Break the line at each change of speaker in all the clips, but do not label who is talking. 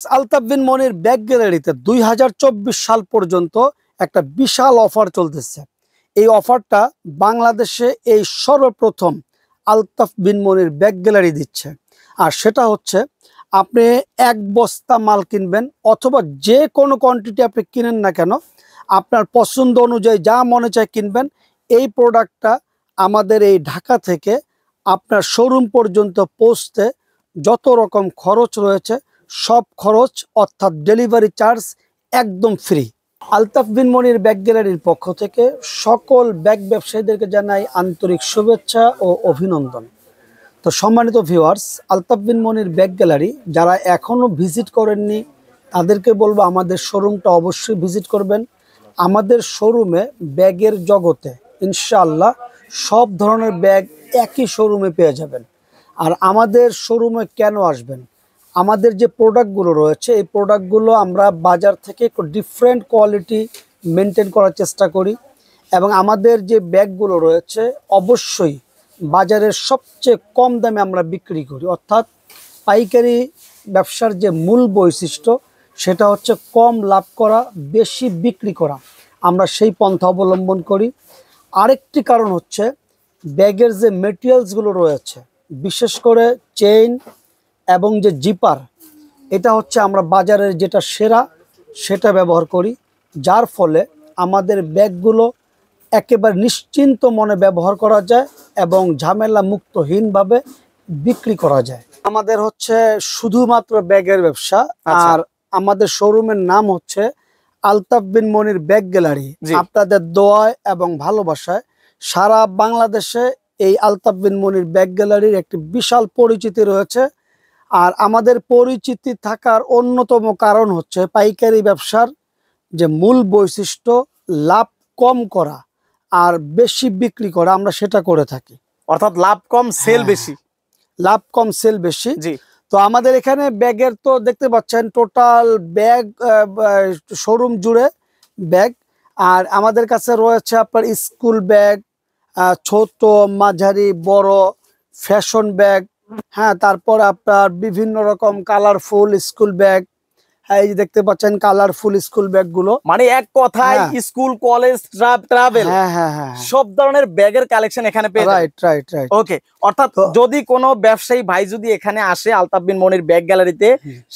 Altaf bin Monir bag গ্যালারিতে 2024 সাল পর্যন্ত একটা বিশাল অফার চলতেছে। এই অফারটা বাংলাদেশে এই সর্বপ্রথম আলতাফ বিন মনির ব্যাগ গ্যালারি দিচ্ছে। আর সেটা হচ্ছে আপনি এক বস্তা মাল কিনবেন অথবা যে কোনো কোয়ান্টিটি আপনি কিনেন না কেন, আপনার পছন্দ অনুযায়ী যা মনে চায় কিনবেন। এই প্রোডাক্টটা আমাদের এই ঢাকা থেকে আপনার শোরুম পর্যন্ত পৌঁছতে যত রকম খরচ রয়েছে সব খরচ অর্থাৎ ডেলিভারি চার্জ একদম ফ্রি। আলতাফ বিন মনির ব্যাগ গ্যালারির পক্ষ থেকে সকল ব্যাগ ব্যবসায়ীদেরকে জানাই আন্তরিক শুভেচ্ছা ও অভিনন্দন। তো সম্মানিত viewers, Altaf bin Monir bag gallery যারা এখনও ভিজিট করেননি তাদেরকে বলবো আমাদের শোরুমটা অবশ্যই ভিজিট করবেন। আমাদের শোরুমে ব্যাগের জগতে ইনশাআল্লাহ সব ধরনের ব্যাগ একই শোরুমে পেয়ে যাবেন। আর আমাদের শোরুমে কেন আসবেন, আমাদের যে প্রোডাক্টগুলো রয়েছে এই প্রোডাক্টগুলো আমরা বাজার থেকে একটু ডিফারেন্ট কোয়ালিটি মেনটেন করার চেষ্টা করি এবং আমাদের যে ব্যাগগুলো রয়েছে অবশ্যই বাজারের সবচেয়ে কম দামে আমরা বিক্রি করি। অর্থাৎ পাইকারি ব্যবসার যে মূল বৈশিষ্ট্য সেটা হচ্ছে কম লাভ করা, বেশি বিক্রি করা। আমরা সেই পন্থা অবলম্বন করি। আরেকটি কারণ হচ্ছে ব্যাগের যে মেটেরিয়ালসগুলো রয়েছে, বিশেষ করে চেইন এবং যে জিপার, এটা হচ্ছে আমরা বাজারের যেটা সেরা সেটা ব্যবহার করি, যার ফলে আমাদের ব্যাগগুলো একেবারে নিশ্চিন্ত মনে ব্যবহার করা যায় এবং ঝামেলা মুক্তহীনভাবে বিক্রি করা যায়। আমাদের হচ্ছে শুধুমাত্র ব্যাগের ব্যবসা। আর আমাদের শোরুমের নাম হচ্ছে আলতাফ বিন মনির ব্যাগ গ্যালারি। আপনাদের দোয়ায় এবং ভালোবাসায় সারা বাংলাদেশে এই আলতাফ বিন মনির ব্যাগ গ্যালারির একটি বিশাল পরিচিতি রয়েছে। আর আমাদের পরিচিতি থাকার অন্যতম কারণ হচ্ছে পাইকারি ব্যবসার যে মূল বৈশিষ্ট্য লাভ কম করা আর বেশি বিক্রি করা, আমরা সেটা করে থাকি।
অর্থাৎ লাভ কম সেল বেশি।
লাভ কম সেল বেশি।
জি।
তো আমাদের এখানে ব্যাগের তো দেখতে পাচ্ছেন টোটাল ব্যাগ শোরুম জুড়ে ব্যাগ। আর আমাদের কাছে রয়েছে আপনার স্কুল ব্যাগ, ছোট মাঝারি বড় ফ্যাশন ব্যাগ, হ্যাঁ, তারপর আপনার বিভিন্ন রকম কালারফুল স্কুল ব্যাগ। হ্যাঁ, এই যে দেখতে পাচ্ছেন কালারফুল স্কুল ব্যাগ গুলো,
মানে এক কথায় স্কুল কলেজ ট্রাভেল সব ধরনের ব্যাগের কালেকশন এখানে পেয়ে যাবেন।
রাইট।
ওকে, অর্থাৎ যদি কোনো ব্যবসায়ী ভাই যদি এখানে আসে আলতাফ বিন মনির ব্যাগ গ্যালারিতে,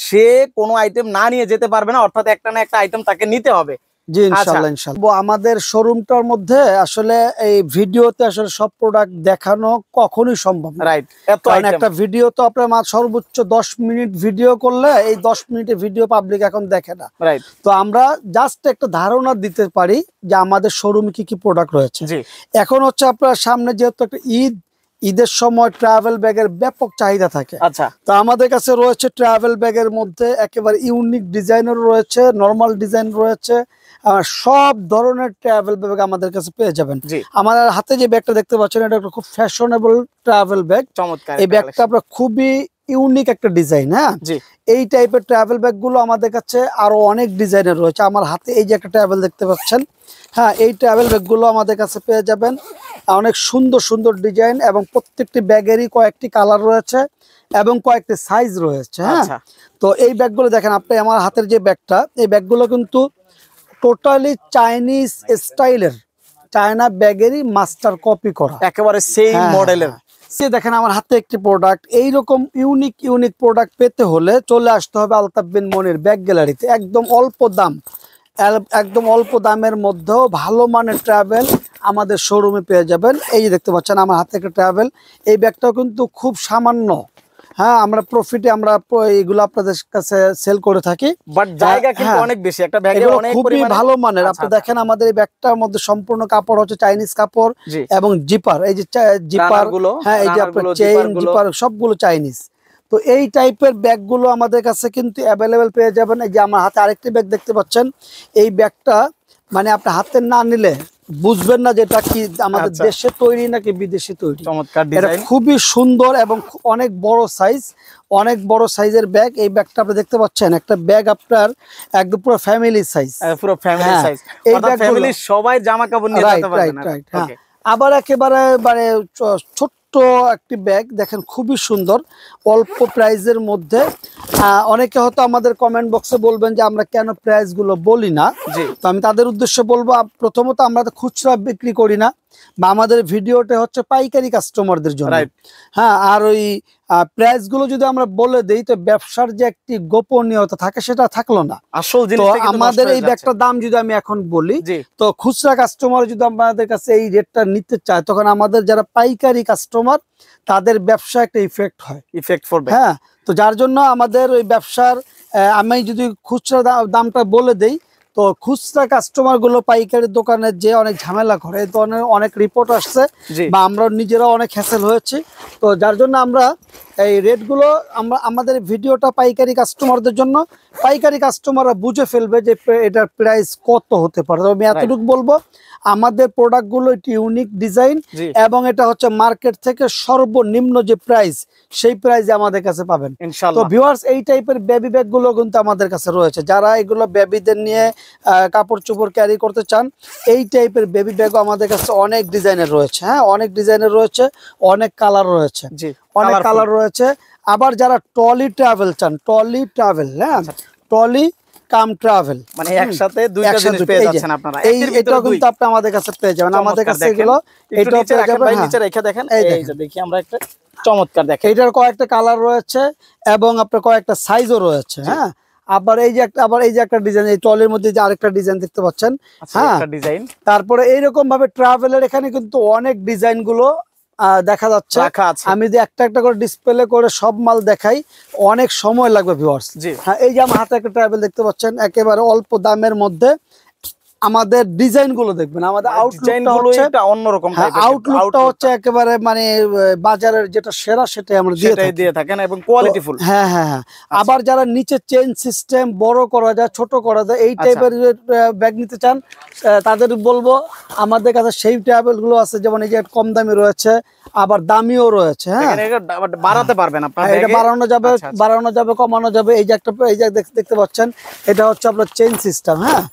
সে কোনো আইটেম না নিয়ে যেতে পারবে না, অর্থাৎ একটা না একটা আইটেম তাকে নিতে হবে।
জি, ইনশাআল্লাহ। আমাদের শোরুমটার মধ্যে আসলে এই ভিডিওতে আসলে সব প্রোডাক্ট দেখানো কখনোই সম্ভব না।
রাইট,
কারণ একটা ভিডিও তো আপনার সর্বোচ্চ 10 মিনিট ভিডিও করলে এই 10 মিনিটের ভিডিও পাবলিক এখন দেখে না।
রাইট।
তো আমরা জাস্ট একটা ধারণা দিতে পারি যে আমাদের শোরুমে কি কি প্রোডাক্ট রয়েছে। এখন হচ্ছে আপনার সামনে যেহেতু একটা ঈদের সময় ট্রাভেল ব্যাগের ব্যাপক চাহিদা থাকে।
আচ্ছা,
তো আমাদের কাছে রয়েছে ট্রাভেল ব্যাগের মধ্যে একেবারে ইউনিক ডিজাইনের রয়েছে, নরমাল ডিজাইন রয়েছে, সব ধরনের ট্রাভেল ব্যাগ আমাদের কাছে পেয়ে যাবেন। আমাদের হাতে যে ব্যাগটা দেখতে পাচ্ছেন এটা একটা খুব ফ্যাশনেবল ট্রাভেল ব্যাগ।
চমৎকার
এই ব্যাগটা আপনার খুবই ইউনিক একটা ডিজাইন। হ্যাঁ, এই টাইপের ট্রাভেল ব্যাগ গুলো আমাদের কাছে আরো অনেক ডিজাইনের রয়েছে। আমার হাতে এই যে একটা ট্রাভেল দেখতে পাচ্ছেন, হ্যাঁ, এই ট্রাভেল ব্যাগ গুলো আমাদের কাছে পেয়ে যাবেন। অনেক সুন্দর সুন্দর ডিজাইন এবং প্রত্যেকটি ব্যাগেরই কয়েকটি কালার রয়েছে এবং কয়েকটি সাইজ রয়েছে। হ্যাঁ, তো এই ব্যাগগুলো দেখেন আপনি, আমার হাতের যে ব্যাগটা, এই ব্যাগগুলো কিন্তু টোটালি চাইনিজ স্টাইলের, চায়না ব্যাগেরই মাস্টার কপি করা,
একেবারে সেম মডেলের।
দেখেন আমার হাতে একটি প্রোডাক্ট। এইরকম ইউনিক প্রোডাক্ট পেতে হলে চলে আসতে হবে আলতাফ বিন মনির ব্যাগ গ্যালারিতে। একদম অল্প দামের মধ্যেও ভালো মানের ট্রাভেল আমাদের শোরুমে পেয়ে যাবেন। এই যে দেখতে পাচ্ছেন আমার হাতে একটা ট্রাভেল, এই ব্যাগটাও কিন্তু খুব সামান্য, হ্যাঁ, আমরা প্রফিটে আমরা এগুলো আপনাদের কাছে সেল করে থাকি, বাট জায়গা কিন্তু অনেক বেশি। একটা ব্যাগে অনেক খুবই ভালো মানের। আপনি দেখেন আমাদের এই ব্যাগটার মধ্যে সম্পূর্ণ কাপড় হচ্ছে চাইনিজ কাপড় এবং জিপার, এই যে জিপার, হ্যাঁ, এই যে আপনার চেইন জিপার সবগুলো চাইনিজ। তো এই টাইপের ব্যাগগুলো আমাদের কাছে কিন্তু অ্যাভেলেবেল পেয়ে যাবেন। এই যে আমার হাতে আরেকটি ব্যাগ দেখতে পাচ্ছেন, এই ব্যাগটা মানে আপনি হাতে না নিলে বুঝবেন না যেটা কি আমাদের দেশে তৈরি নাকি বিদেশি তৈরি।
চমৎকার ডিজাইন,
খুবই সুন্দর এবং অনেক বড় সাইজের ব্যাগ। এই ব্যাগটা আপনি দেখতে পাচ্ছেন, একটা ব্যাগ আপনার একদম পুরো ফ্যামিলি সাইজ,
পুরো ফ্যামিলি সাইজ। এই ব্যাগগুলো সবাই জামা কাপড় নিয়ে যেতে পারবে না।
আবার একেবারে মানে ছোট্ট ছোট্ট একটি ব্যাগ দেখেন, খুবই সুন্দর, অল্প প্রাইজের মধ্যে। অনেকে হয়তো আমাদের কমেন্ট বক্সে বলবেন যে আমরা কেন প্রাইস গুলো বলি না। তো আমি তাদের উদ্দেশ্যে বলবো, প্রথমত আমরা তো খুচরা বিক্রি করি না, বা আমাদের ভিডিওটা হচ্ছে পাইকারি কাস্টমারদের জন্য। হ্যাঁ, আর ওই প্রাইস গুলো যদি আমরা বলে দিই তো ব্যবসার যে একটি গোপনীয়তা থাকে সেটা থাকলো না।
আসল
তো আমাদের এই ব্যাগটার দাম যদি আমি এখন বলি, তো খুচরা কাস্টমার যদি আমাদের কাছে এই রেটটা নিতে চায়, তখন আমাদের যারা পাইকারি কাস্টমার তাদের ব্যবসা একটা ইফেক্ট পড়বে। হ্যাঁ, তো যার জন্য আমাদের ওই ব্যবসার আমি যদি খুচরা দামটা বলে দেই, তো খুচরা কাস্টমার গুলো পাইকারি দোকানে যে অনেক ঝামেলা করে, এই ধরনের অনেক রিপোর্ট আসছে, বা আমরা নিজেরাও অনেক হ্যাসেল হয়েছে। তো যার জন্য আমরা এই রেটগুলো আমাদের ভিডিওটা পাইকারি কাস্টমারদের জন্য, পাইকারি কাস্টমাররা বুঝে ফেলবে যে এটার প্রাইস কত হতে পারে। আমি এতটুকু বলবো, আমাদের প্রোডাক্টগুলো একটি ইউনিক ডিজাইন, এবং এটা হচ্ছে মার্কেট থেকে সর্বনিম্ন যে প্রাইস, সেই প্রাইসে আমাদের কাছে পাবেন ইনশাআল্লাহ। তো ভিউয়ার্স, এই টাইপের বেবি ব্যাগগুলো কিন্তু আমাদের কাছে রয়েছে। যারা এগুলো বেবিদের নিয়ে কাপড় চোপড় ক্যারি করতে চান, এই টাইপের বেবি ব্যাগও আমাদের কাছে অনেক ডিজাইনের রয়েছে। হ্যাঁ, অনেক ডিজাইনের রয়েছে, অনেক কালার রয়েছে, অনেক কালার রয়েছে। আবার যারা ট্রলি ট্রাভেল চান, ট্রলি ট্রাভেল, হ্যাঁ, ট্রলি কাম ট্রাভেল, মানে একসাথে দুইটা জিনিস পেয়ে যাচ্ছেন আপনারা। এটা কিন্তু আপনি আমাদের কাছে পেয়ে যাবেন। আমাদের কাছে এগুলো এটাও পেয়ে যাবেন। নিচে রেখে দেখেন, এই যে দেখি আমরা একটা চমৎকার দেখেন, এটার কয়েকটা কালার রয়েছে এবং আপনার কয়েকটা সাইজও রয়েছে। হ্যাঁ, আবার এই যে একটা ডিজাইন, এই ট্রলির মধ্যে যে আরেকটা ডিজাইন দেখতে পাচ্ছেন। হ্যাঁ, ডিজাইন। তারপরে এইরকম ভাবে ট্রাভেলের এখানে কিন্তু অনেক ডিজাইন গুলো দেখা যাচ্ছে। আমি যদি একটা একটা করে ডিসপ্লে করে সব মাল দেখাই, অনেক সময় লাগবে ভিউয়ার্স। হ্যাঁ, এই যে আমার হাতে একটা ট্রাভেল দেখতে পাচ্ছেন, একেবারে অল্প দামের মধ্যে। আমাদের ডিজাইন গুলো দেখবেন, আমাদের আউটলুকটা হচ্ছে অন্যরকম, আউটলুকটা হচ্ছে একেবারে মানে বাজারের যেটা সেরা সেটাই আমরা দিয়ে থাকেন, এবং কোয়ালিটিফুল। হ্যাঁ হ্যাঁ হ্যাঁ। আবার যারা নিচে চেইন সিস্টেম বড় করা যায়, ছোট করা যায়, এই টাইপের ব্যাগ নিতে চান, তাদের বলবো আমাদের কাছে সেই ট্রাভেল গুলো আছে। যেমন এই যে কম দামি রয়েছে, আবার দামিও রয়েছে। হ্যাঁ, বাড়াতে পারবেন আপনারা, এটা বাড়ানো যাবে, কমানো যাবে। এই যে একটা, এই যে দেখতে পাচ্ছেন, এটা হচ্ছে আপনার চেইন সিস্টেম। হ্যাঁ,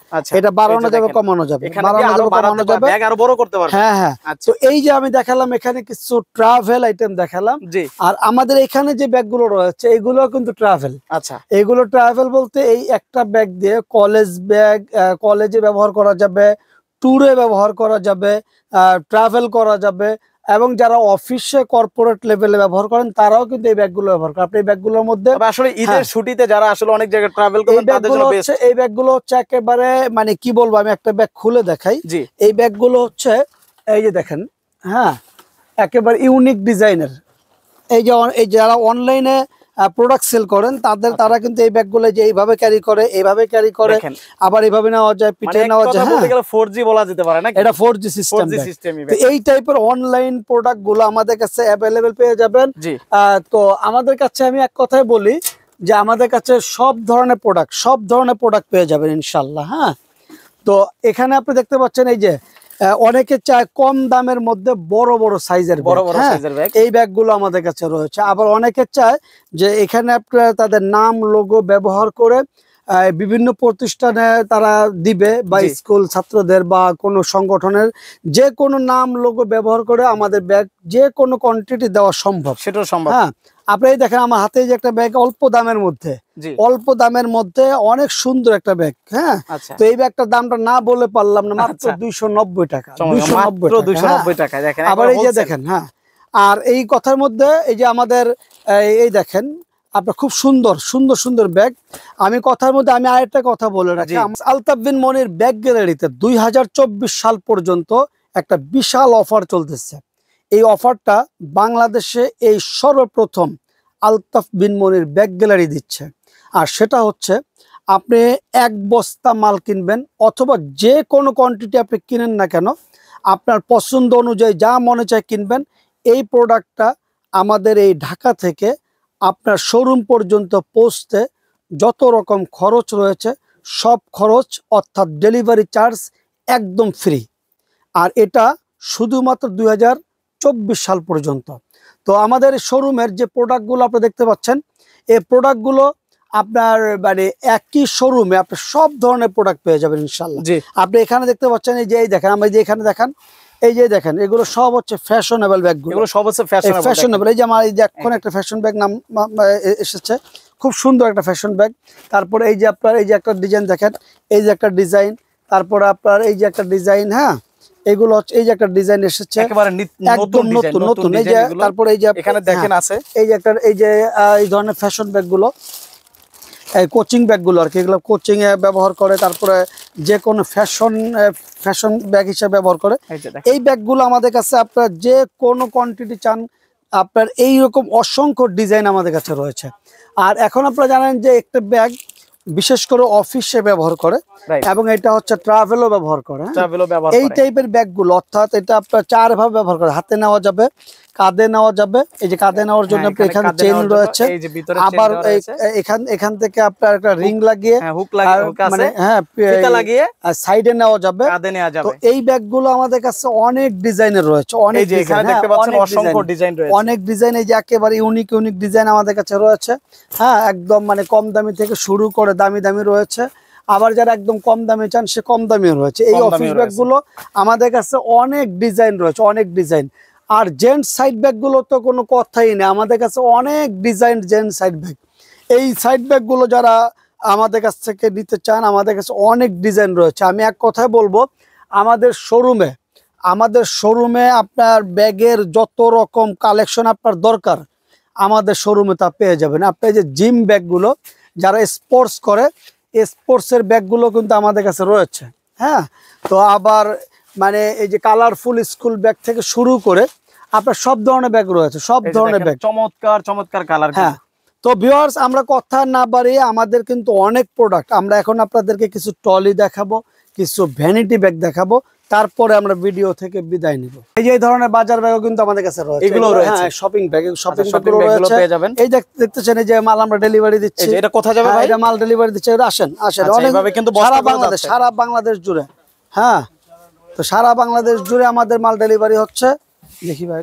এটা বাড়ানো যাবে, কমানো যাবে, কমানো যাবে, আরো বড় করতে পারবেন। হ্যাঁ হ্যাঁ। তো এই যে আমি দেখালাম এখানে কিছু ট্রাভেল আইটেম দেখালাম, আর আমাদের এখানে যে ব্যাগগুলো রয়েছে এগুলো কিন্তু ট্রাভেল। আচ্ছা, এগুলো ট্রাভেল বলতে এই একটা ব্যাগ দিয়ে কলেজ ব্যাগ, কলেজে ব্যবহার করা যাবে, ট্যুরে ব্যবহার করা যাবে, ট্রাভেল করা যাবে, এবং যারা অফিসে কর্পোরেট লেভেলে ব্যবহার করেন তারাও কিন্তু এই ব্যাগগুলো ব্যবহার করেন। আপনি এই ব্যাগগুলোর মধ্যে আসলে ঈদের ছুটিতে যারা আসলে অনেক জায়গায় ট্রাভেল করেন, তাদের জন্য বেস্ট। এই ব্যাগগুলো হচ্ছে একেবারে মানে কি বলবো, আমি একটা ব্যাগ খুলে দেখাই। এই ব্যাগগুলো হচ্ছে, এই যে দেখেন, হ্যাঁ, একেবারে ইউনিক ডিজাইনের। এই যে যারা অনলাইনে প্রোডাক্ট সেল করেন তারা কিন্তু এই ব্যাগগুলো যে এইভাবে ক্যারি করে, এইভাবে ক্যারি করে, আবার এইভাবে নেওয়া যায়, পিঠে নেওয়া যায়। হ্যাঁ, 4G বলা যেতে পারে না, এটা 4G সিস্টেম। তো এই টাইপের অনলাইন প্রোডাক্ট গুলো আমাদের কাছে অ্যাভেলেবেল পেয়ে যাবেন। তো আমাদের কাছে আমি এক কথায় বলি যে আমাদের কাছে সব ধরনের প্রোডাক্ট পেয়ে যাবেন ইনশাল্লাহ। হ্যাঁ, তো এখানে আপনি দেখতে পাচ্ছেন এই যে অনেকে চায় কম দামের মধ্যে বড় বড় সাইজের ব্যাগ, এই ব্যাগগুলো আমাদের কাছে রয়েছে। আবার অনেকে চায় যে এখানে আপনারা তাদের নাম লোগো ব্যবহার করে বিভিন্ন প্রতিষ্ঠানে তারা দিবে, বা স্কুল ছাত্রদের বা কোনো সংগঠনের যে কোনো নাম লোগো ব্যবহার করে আমাদের ব্যাগ যে কোনো কোয়ান্টিটি দেওয়া সম্ভব, সেটাও সম্ভব। হ্যাঁ, আপনি দেখেন আমার হাতে যে একটা ব্যাগ, অল্প দামের মধ্যে অনেক সুন্দর একটা ব্যাগ। হ্যাঁ, তো এই ব্যাগটার দামটা না বলে পারলাম না, মাত্র 290 টাকা। 290 টাকা। আবার এই যে দেখেন, হ্যাঁ, আর এই কথার মধ্যে এই যে আমাদের এই দেখেন আপনার খুব সুন্দর ব্যাগ। আমি কথার মধ্যে আমি আরেকটা কথা বলে রাখি, আলতাফ বিন মনির ব্যাগ গ্যালারিতে 2024 সাল পর্যন্ত একটা বিশাল অফার চলতেছে। এই অফারটা বাংলাদেশে এই সর্বপ্রথম আলতাফ বিন মনির ব্যাগ গ্যালারি দিচ্ছে। আর সেটা হচ্ছে, আপনি এক বস্তা মাল কিনবেন, অথবা যে কোনো কোয়ান্টিটি আপনি কিনেন না কেন, আপনার পছন্দ অনুযায়ী যা মনে চায় কিনবেন। এই প্রোডাক্টটা আমাদের এই ঢাকা থেকে আপনার শোরুম পর্যন্ত পৌঁছতে যত রকম খরচ রয়েছে, সব খরচ অর্থাৎ ডেলিভারি চার্জ একদম ফ্রি। আর এটা শুধুমাত্র 2024 সাল পর্যন্ত। তো আমাদের শোরুমের যে প্রোডাক্টগুলো আপনি দেখতে পাচ্ছেন, এই প্রোডাক্টগুলো আপনার মানে একই শোরুমে আপনি সব ধরনের প্রোডাক্ট পেয়ে যাবেন ইনশাল্লাহ। আপনি এখানে দেখতে পাচ্ছেন, এই যে দেখেন, আমরা যে এখানে দেখান, এই যে দেখেন এগুলো সব হচ্ছে ফ্যাশনেবল ব্যাগগুলো,
এগুলো সব হচ্ছে
ফ্যাশনেবল। এই যে আমার এই যে এখন একটা ফ্যাশন ব্যাগ নাম এসেছে, খুব সুন্দর একটা ফ্যাশন ব্যাগ। তারপরে এই যে আপনার এই যে একটা ডিজাইন দেখেন, এই যে একটা ডিজাইন, তারপরে আপনার এই যে একটা ডিজাইন, হ্যাঁ এগুলো হচ্ছে এই যে একটা ডিজাইন এসেছে
একেবারে
একদম নতুন নতুন। এই যে তারপরে এই যে
এখানে দেখেন আছে
এই যে একটা এই যে এই ধরনের ফ্যাশন ব্যাগগুলো, এই কোচিং ব্যাগগুলো আর কি, এগুলো কোচিং এ ব্যবহার করে, তারপরে যে কোনো ফ্যাশন ব্যাগ হিসেবে ব্যবহার করে। এই ব্যাগগুলো আমাদের কাছে আপনার যে কোনো কোয়ান্টিটি চান, আপনার এইরকম অসংখ্য ডিজাইন আমাদের কাছে রয়েছে। আর এখন আপনারা জানেন যে একটা ব্যাগ বিশেষ করে অফিসে ব্যবহার করে এবং এটা হচ্ছে ট্রাভেলও ব্যবহার করে। এই টাইপের ব্যাগগুলো অর্থাৎ এটা আপনার 4 ভাবে ব্যবহার করে, হাতে নেওয়া যাবে, কাঁধে নেওয়া যাবে, এই যে কাঁধে নেওয়ার জন্য এখানে চেইন রয়েছে, আবার এখান থেকে আপনার একটা রিং লাগিয়ে মানে হ্যাঁ সাইডে নেওয়া যাবে। তো এই ব্যাগগুলো আমাদের কাছে অনেক ডিজাইনের রয়েছে, অনেক ডিজাইন, এই যে একেবারে ইউনিক ডিজাইন আমাদের কাছে রয়েছে। হ্যাঁ একদম মানে কম দামি থেকে শুরু করে দামি দামি রয়েছে, আবার যারা একদম কম দামে চান সে কম দামিও রয়েছে। এই অফিস ব্যাগগুলো আমাদের কাছে অনেক ডিজাইন রয়েছে, অনেক ডিজাইন। আর জেন্টস সাইড ব্যাগগুলো তো কোনো কথাই নেই, আমাদের কাছে অনেক ডিজাইন জেন্টস সাইড ব্যাগ। এই সাইড ব্যাগগুলো যারা আমাদের কাছ থেকে নিতে চান, আমাদের কাছে অনেক ডিজাইন রয়েছে। আমি এক কথায় বলবো, আমাদের শোরুমে আপনার ব্যাগের যত রকম কালেকশন আপনার দরকার আমাদের শোরুমে তা পেয়ে যাবেন। আপনার যে জিম ব্যাগগুলো যারা স্পোর্টস করে, স্পোর্টসের ব্যাগগুলো কিন্তু আমাদের কাছে রয়েছে। হ্যাঁ, তো আবার মানে এই যে কালারফুল স্কুল ব্যাগ থেকে শুরু করে আপনার সব ধরনের ব্যাগ রয়েছে, সব ধরনের ব্যাগ,
চমৎকার কালার।
হ্যাঁ, তো ভিউয়ার্স আমরা কথা না বাড়িয়ে আমাদের কিন্তু অনেক প্রোডাক্ট, আমরা এখন আপনাদেরকে কিছু ট্রলি দেখাবো, কিছু ভ্যানিটি ব্যাগ দেখাবো, তারপরে আমরা ভিডিও থেকে বিদায় নিব। এই যে এই ধরনের বাজার ব্যাগও কিন্তু আমাদের কাছে রয়েছে,
এগুলো রয়েছে
শপিং ব্যাগ, ব্যাগগুলো রয়েছে। এই দেখতেছেন এই যে মাল আমরা ডেলিভারি দিচ্ছি।
এটা কোথায় যাবে ভাই?
এটা মাল ডেলিভারি দিচ্ছে, আসেন অনেকভাবে কিন্তু সারা বাংলাদেশ জুড়ে। হ্যাঁ, তো সারা বাংলাদেশ জুড়ে আমাদের মাল ডেলিভারি হচ্ছে। দেখি ভাই,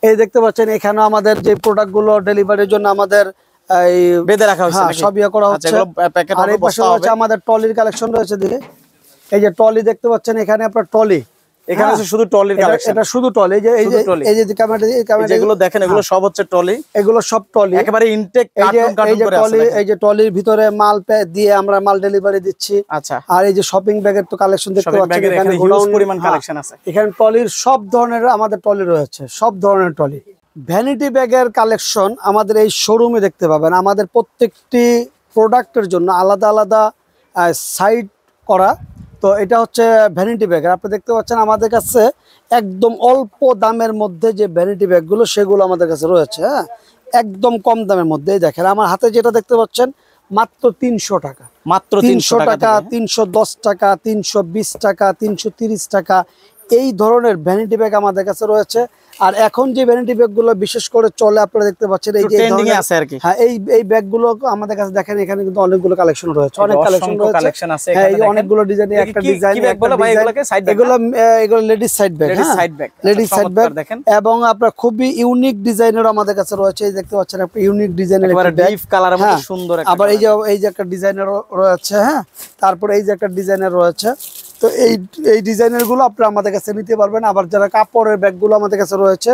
এই দেখতে পাচ্ছেন এখানে আমাদের যে প্রোডাক্টগুলো ডেলিভারির জন্য আমাদের এই
বেঁধে রাখা হচ্ছে,
সব ইয়ে করা হচ্ছে। আর এই পাশে রয়েছে আমাদের ট্রলির কালেকশন রয়েছে। দিকে এই যে ট্রলি দেখতে পাচ্ছেন, এখানে আপনার ট্রলি,
এখানে আছে শুধু ট্রলির কালেকশন, এটা শুধু ট্রলি।
এই যে ক্যামেরা
যেগুলো দেখেন এগুলো সব হচ্ছে ট্রলি,
এগুলো সব ট্রলি
একেবারে ইনটেক কার্টুন করে আছে।
এই যে ট্রলির ভিতরে মাল দিয়ে আমরা মাল ডেলিভারি দিচ্ছি।
আচ্ছা,
আর এই যে শপিং ব্যাগের তো কালেকশন দেখতে পাচ্ছেন, এখানে হিউজ পরিমাণ কালেকশন আছে। এখানে ট্রলির সব ধরনের আমাদের ট্রলি রয়েছে, সব ধরনের ট্রলি। ভ্যানিটি ব্যাগের কালেকশন আমাদের এই শোরুমে দেখতে পাবেন। আমাদের প্রত্যেকটি প্রোডাক্টের জন্য আলাদা আলাদা সাইড করা। তো এটা হচ্ছে ভ্যানিটি ব্যাগ। আপনি দেখতে পাচ্ছেন আমাদের কাছে একদম অল্প দামের মধ্যে যে ভ্যানিটি ব্যাগগুলো সেগুলো আমাদের কাছে রয়েছে। হ্যাঁ, একদম কম দামের মধ্যে। দেখেন আমার হাতে যেটা দেখতে পাচ্ছেন মাত্র 300 টাকা,
মাত্র
300 টাকা, 310 টাকা, 320 টাকা, 330 টাকা, এই ধরনের ভ্যানিটি ব্যাগ আমাদের কাছে রয়েছে। আর এখন যে ভ্যানিটি ব্যাগগুলো বিশেষ করে চলে আপনারা দেখতে পাচ্ছেন, এই যে হ্যাঁ এই ব্যাগগুলো আমাদের কাছে দেখেন, এখানে কিন্তু অনেকগুলো কালেকশন রয়েছে, অনেক কালেকশন রয়েছে। হ্যাঁ, এই অনেকগুলো ডিজাইনের একটা ডিজাইন, এগুলো ladies side bag, ladies side bag. এবং আপনার খুবই ইউনিক ডিজাইনের আমাদের কাছে রয়েছে। এই দেখতে পাচ্ছেন একটা ইউনিক ডিজাইনের একটা ব্যাগ, কালারের মধ্যে সুন্দর। আবার এই যে একটা ডিজাইনের রয়েছে। হ্যাঁ, তারপর এই যে একটা ডিজাইনের রয়েছে। তো এই ডিজাইনের গুলো আপনি আমাদের কাছে নিতে পারবেন। আবার যারা কাপড়ের ব্যাগগুলো আমাদের কাছে রয়েছে,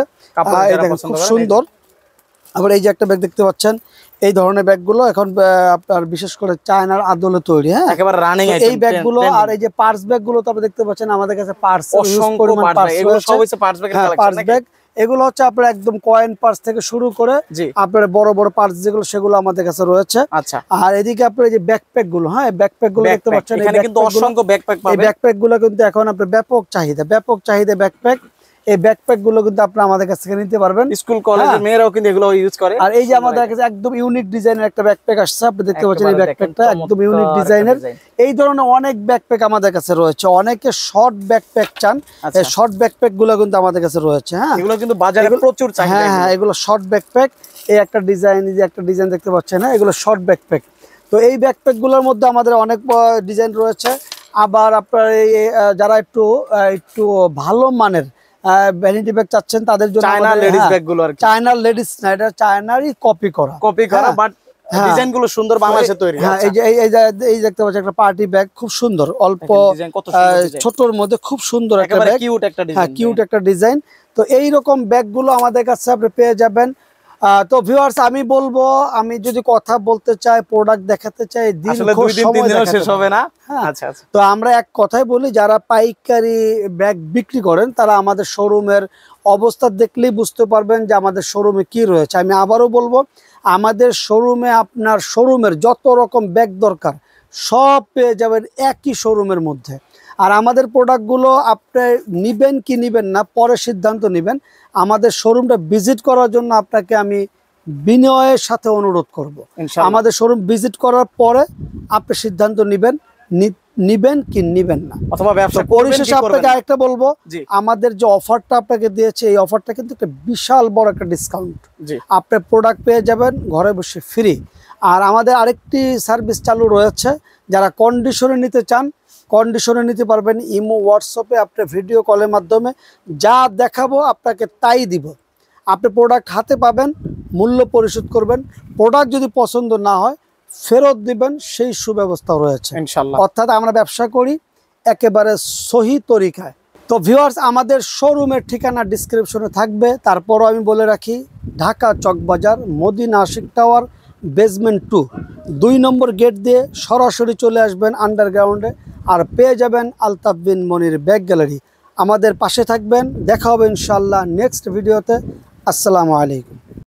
খুব সুন্দর। আবার এই যে একটা ব্যাগ দেখতে পাচ্ছেন, এই ধরনের ব্যাগগুলো এখন আপনার বিশেষ করে চায়নার আদলে তৈরি। হ্যাঁ, একেবারে রানিং এই ব্যাগগুলো। আর এই যে পার্স ব্যাগগুলো তো আপনি দেখতে পাচ্ছেন আমাদের কাছে পার্স ব্যাগ, এগুলো হচ্ছে আপনার একদম কয়েন পার্স থেকে শুরু করে আপনার বড় বড় পার্স যেগুলো সেগুলো আমাদের কাছে রয়েছে। আচ্ছা, আর এদিকে আপনার এই যে ব্যাকপ্যাক গুলো, হ্যাঁ ব্যাকপ্যাক গুলো দেখতে পাচ্ছেন, এখানে কিন্তু অসংখ্য ব্যাকপ্যাক পাবেন। এই ব্যাকপ্যাক গুলো কিন্তু এখন আপনার ব্যাপক চাহিদা ব্যাকপ্যাক। এই ব্যাকপ্যাক গুলো কিন্তু আপনি আমাদের কাছ থেকে নিতে পারবেন। স্কুল কলেজের মেয়েরাও কিন্তু এগুলো ইউজ করে। আর এই যে আমাদের কাছে একদম ইউনিক ডিজাইনের একটা ব্যাকপ্যাক আসছে, আপনি দেখতে পাচ্ছেন এই ব্যাকপ্যাকটা একদম ইউনিক ডিজাইনের। এই ধরনের অনেক ব্যাকপ্যাক আমাদের কাছে রয়েছে। অনেকে শর্ট ব্যাকপ্যাক চান, এই শর্ট ব্যাকপ্যাক গুলো কিন্তু আমাদের কাছে রয়েছে। হ্যাঁ, এগুলো কিন্তু বাজারে প্রচুর চাহিদা। হ্যাঁ, এগুলো শর্ট ব্যাকপ্যাক। এই একটা ডিজাইন, এই যে একটা ডিজাইন দেখতে পাচ্ছেন, হ্যাঁ এগুলো শর্ট ব্যাকপ্যাক। তো এই ব্যাকপ্যাক গুলোর মধ্যে আমাদের অনেক ডিজাইন রয়েছে। আবার আপনার যারা একটু ভালো মানের ভ্যানিটি ব্যাগ চাচ্ছেন তাদের জন্য চায়না লেডিস ব্যাগগুলো, আর চায়না লেডিস না, এটা চায়নারই কপি করা, বাট হ্যাঁ।
ডিজাইন গুলো সুন্দর, বাংলাদেশে তৈরি।
হ্যাঁ, এই যে এই দেখতে পাচ্ছেন একটা পার্টি ব্যাগ, খুব সুন্দর, অল্প
ডিজাইন কত সুন্দর ডিজাইন,
ছোটর মধ্যে খুব সুন্দর একটা
একেবারে
ব্যাগ।
কিউট একটা
হ্যাঁ,
ডিজাইন,
কিউট একটা ডিজাইন। তো এই রকম ব্যাগগুলো আমাদের কাছে আপনি পেয়ে যাবেন। তো ভিউয়ার্স, আমি বলবো, আমি যদি কথা বলতে চাই, প্রোডাক্ট দেখাতে চাই, দিন
আসলে 2-3 দিনেও শেষ হবে না।
হ্যাঁ।
আচ্ছা আচ্ছা।
তো আমরা এক কথাই বলি, যারা পাইকারি ব্যাগ বিক্রি করেন তারা আমাদের শোরুমের অবস্থা দেখলেই বুঝতে পারবেন যে আমাদের শোরুমে কি রয়েছে। আমি আবারও বলবো, আমাদের শোরুমে আপনার শোরুমের যত রকম ব্যাগ দরকার সব পেয়ে যাবেন একই শোরুমের মধ্যে। আর আমাদের প্রোডাক্টগুলো আপনি নিবেন কি নিবেন না পরে সিদ্ধান্ত নেবেন। আমাদের শোরুমটা ভিজিট করার জন্য আপনাকে আমি বিনয়ের সাথে অনুরোধ করব।
ইনশাআল্লাহ।
আমাদের শোরুম ভিজিট করার পরে আপনি সিদ্ধান্ত নেবেন নিবেন কি নিবেন না।
অথবা ব্যবসা করবেন
পরিশেষে
কি
আপনাকে
করবেন না।
আরেকটা বলবো,
জি
আমাদের যে অফারটা আপনাকে দিয়েছে, এই অফারটা কিন্তু একটা বিশাল বড় একটা ডিসকাউন্ট।
জি।
আপনি প্রোডাক্ট পেয়ে যাবেন ঘরে বসে ফ্রি। আর আমাদের আরেকটি সার্ভিস চালু রয়েছে, যারা কন্ডিশনে নিতে চান কন্ডিশনে নিতে পারবেন। ইমো, হোয়াটসঅ্যাপে আপনি ভিডিও কলের মাধ্যমে যা দেখাবো আপনাকে তাই দিব। আপনি প্রোডাক্ট হাতে পাবেন, মূল্য পরিশোধ করবেন, প্রোডাক্ট যদি পছন্দ না হয় ফেরত দিবেন, সেই সুব্যবস্থা রয়েছে
ইনশাআল্লাহ।
অর্থাৎ আমরা ব্যবসা করি একেবারে সহি তরিকায়। তো ভিউয়ার্স, আমাদের শোরুমের ঠিকানা ডিসক্রিপশনে থাকবে। তারপরও আমি বলে রাখি, Dhaka Chawkbazar Madina Ashiq tower basement 2 number gate দিয়ে সরাসরি চলে আসবেন আন্ডারগ্রাউন্ডে, আর পেয়ে যাবেন আলতাফ বিন মনির ব্যাগ গ্যালারি। আমাদের পাশে থাকবেন। দেখা হবে ইনশাআল্লাহ নেক্সট ভিডিওতে। আসসালামু আলাইকুম।